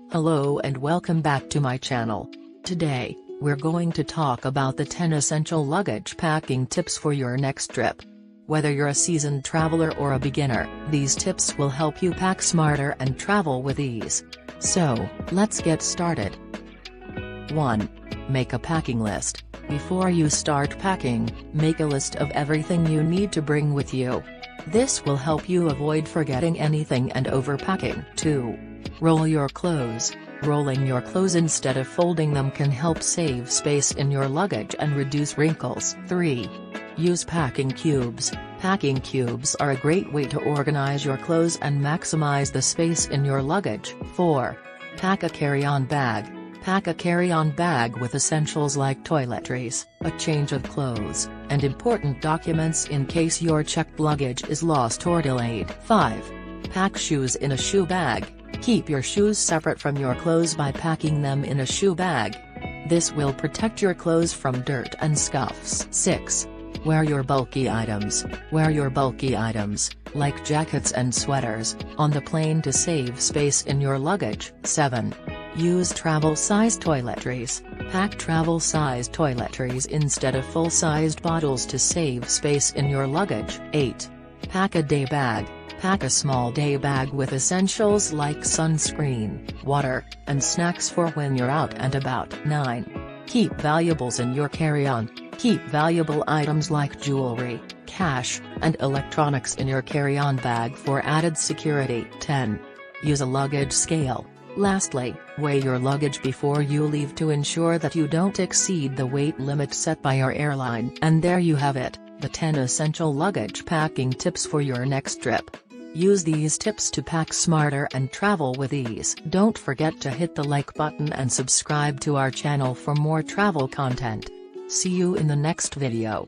Hello and welcome back to my channel. Today, we're going to talk about the 10 essential luggage packing tips for your next trip. Whether you're a seasoned traveler or a beginner, these tips will help you pack smarter and travel with ease. So, let's get started. 1. Make a packing list. Before you start packing, make a list of everything you need to bring with you. This will help you avoid forgetting anything and overpacking. 2. Roll your clothes. Rolling your clothes instead of folding them can help save space in your luggage and reduce wrinkles. 3. Use packing cubes. Packing cubes are a great way to organize your clothes and maximize the space in your luggage. 4. Pack a carry-on bag. Pack a carry-on bag with essentials like toiletries, a change of clothes, and important documents in case your checked luggage is lost or delayed. 5. Pack shoes in a shoe bag. Keep your shoes separate from your clothes by packing them in a shoe bag. This will protect your clothes from dirt and scuffs. 6. Wear your bulky items. Wear your bulky items, like jackets and sweaters, on the plane to save space in your luggage. 7. Use travel-sized toiletries. Pack travel-sized toiletries instead of full-sized bottles to save space in your luggage. 8. Pack a day bag. Pack a small day bag with essentials like sunscreen, water, and snacks for when you're out and about. 9. Keep valuables in your carry-on. Keep valuable items like jewelry, cash, and electronics in your carry-on bag for added security. 10. Use a luggage scale. Lastly, weigh your luggage before you leave to ensure that you don't exceed the weight limit set by your airline. And there you have it, the 10 essential luggage packing tips for your next trip. Use these tips to pack smarter and travel with ease. Don't forget to hit the like button and subscribe to our channel for more travel content. See you in the next video.